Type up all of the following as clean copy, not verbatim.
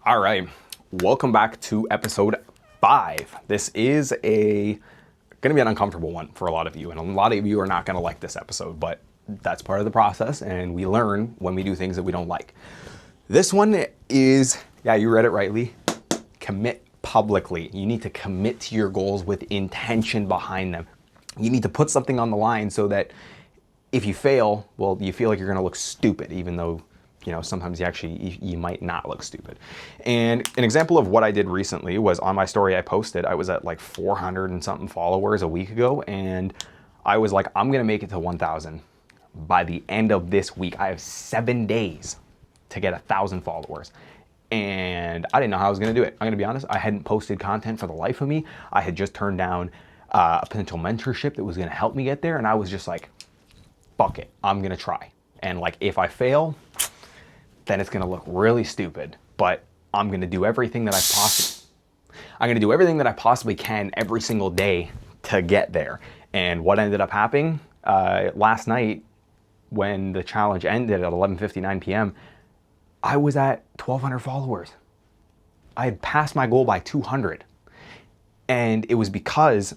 All right, welcome back to episode 5. This is going to be an uncomfortable one for a lot of you, and a lot of you are not going to like this episode, but that's part of the process, and we learn when we do things that we don't like. This one is, yeah, you read it rightly, commit publicly. You need to commit to your goals with intention behind them. You need to put something on the line so that if you fail, well, you feel like you're going to look stupid, even though sometimes you might not look stupid. And an example of what I did recently was on my story I posted, I was at like 400 and something followers a week ago. And I was like, I'm going to make it to 1,000 by the end of this week. I have 7 days to get 1,000 followers. And I didn't know how I was going to do it. I'm going to be honest. I hadn't posted content for the life of me. I had just turned down a potential mentorship that was going to help me get there. And I was just like, fuck it. I'm going to try. And like, if I fail, then it's gonna look really stupid, but I'm gonna do everything that I'm gonna do everything that I possibly can every single day to get there. And what ended up happening last night when the challenge ended at 11:59 p.m., I was at 1,200 followers. I had passed my goal by 200. And it was because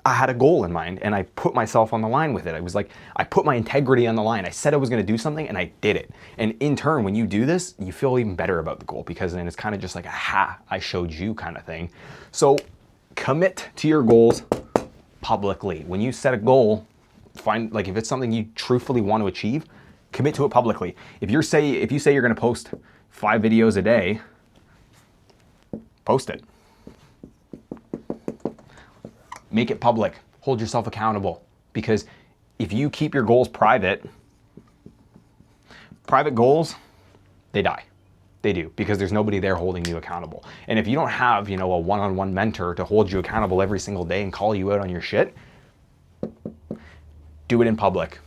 I had a goal in mind and I put myself on the line with it. I was like, I put my integrity on the line. I said I was going to do something and I did it. And in turn, when you do this, you feel even better about the goal because then it's kind of just like, aha, I showed you kind of thing. So commit to your goals publicly. When you set a goal, if it's something you truthfully want to achieve, commit to it publicly. If you say you're going to post 5 videos a day, post it. Make it public. Hold yourself accountable. Because if you keep your goals private goals, they die. They do, because there's nobody there holding you accountable. And if you don't have, a one-on-one mentor to hold you accountable every single day and call you out on your shit, do it in public.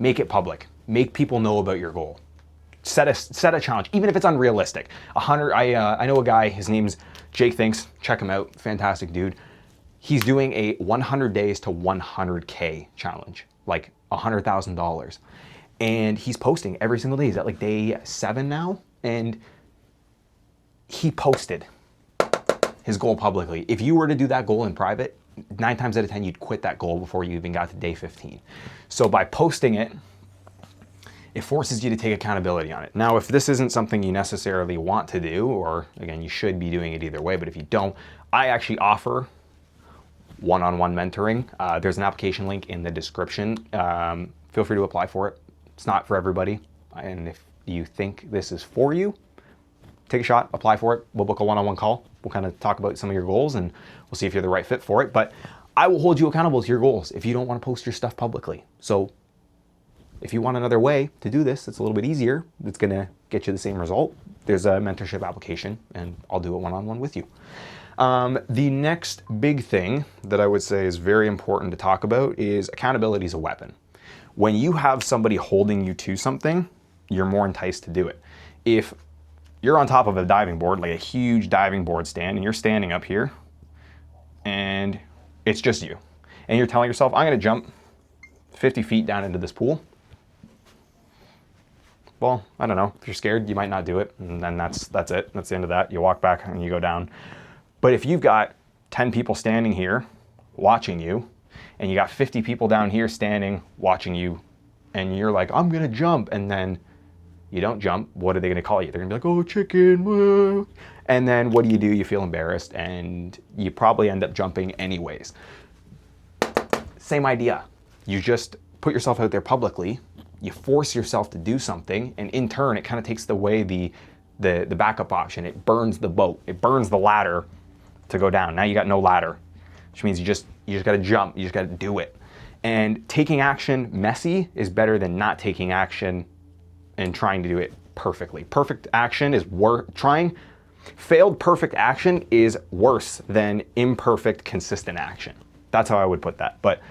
Make it public. Make people know about your goal. Set a challenge, even if it's unrealistic. I know a guy, his name's Jake Thinks. Check him out. Fantastic dude. He's doing a 100 days to 100K challenge, like $100,000. And he's posting every single day. He's at like day 7 now. And he posted his goal publicly. If you were to do that goal in private, 9 times out of 10, you'd quit that goal before you even got to day 15. So by posting it, it forces you to take accountability on it. Now, if this isn't something you necessarily want to do, or again, you should be doing it either way, but if you don't, I actually offer one-on-one mentoring. There's an application link in the description. Feel free to apply for it. It's not for everybody. And if you think this is for you, take a shot, apply for it. We'll book a one-on-one call. We'll kind of talk about some of your goals and we'll see if you're the right fit for it. But I will hold you accountable to your goals if you don't want to post your stuff publicly. So if you want another way to do this, it's a little bit easier. It's going to get you the same result. There's a mentorship application and I'll do it one-on-one with you. The next big thing that I would say is very important to talk about is accountability is a weapon. When you have somebody holding you to something, you're more enticed to do it. If you're on top of a diving board, like a huge diving board stand, and you're standing up here and it's just you, and you're telling yourself, I'm going to jump 50 feet down into this pool. Well, I don't know. If you're scared, you might not do it. And then that's it. That's the end of that. You walk back and you go down. But if you've got 10 people standing here watching you, and you got 50 people down here standing watching you, and you're like, I'm gonna jump, and then you don't jump, what are they gonna call you? They're gonna be like, oh, chicken, woo. And then what do? You feel embarrassed, and you probably end up jumping anyways. Same idea. You just put yourself out there publicly, you force yourself to do something, and in turn, it kind of takes away the backup option. It burns the boat. It burns the ladder to go down. Now you got no ladder, which means you just got to jump. You just got to do it. And taking action messy is better than not taking action and trying to do it perfectly. Perfect action is trying. Failed perfect action is worse than imperfect consistent action. That's how I would put that. But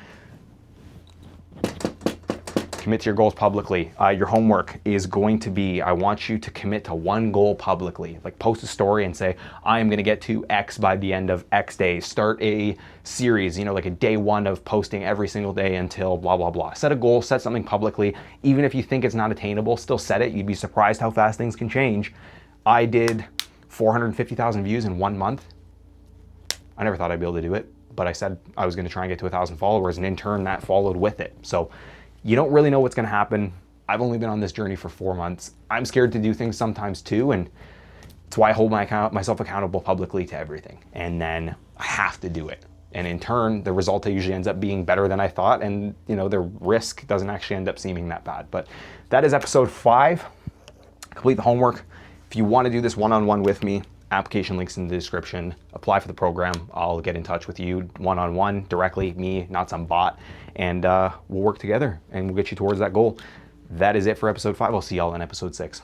commit to your goals publicly. Your homework is going to be, I want you to commit to one goal publicly. Like post a story and say, I am going to get to X by the end of X days. Start a series, like a day 1 of posting every single day until blah, blah, blah. Set a goal, set something publicly. Even if you think it's not attainable, still set it. You'd be surprised how fast things can change. I did 450,000 views in 1 month. I never thought I'd be able to do it, but I said I was going to try and get to 1,000 followers, and in turn that followed with it. So you don't really know what's going to happen. I've only been on this journey for 4 months. I'm scared to do things sometimes too, and it's why I hold myself accountable publicly to everything. And then I have to do it. And in turn, the result usually ends up being better than I thought, and the risk doesn't actually end up seeming that bad. But that is episode 5. Complete the homework. If you want to do this one-on-one with me, application links in the description. Apply for the program. I'll get in touch with you one-on-one directly, me, not some bot, and we'll work together and we'll get you towards that goal. That is it for episode 5. I'll see y'all in episode 6.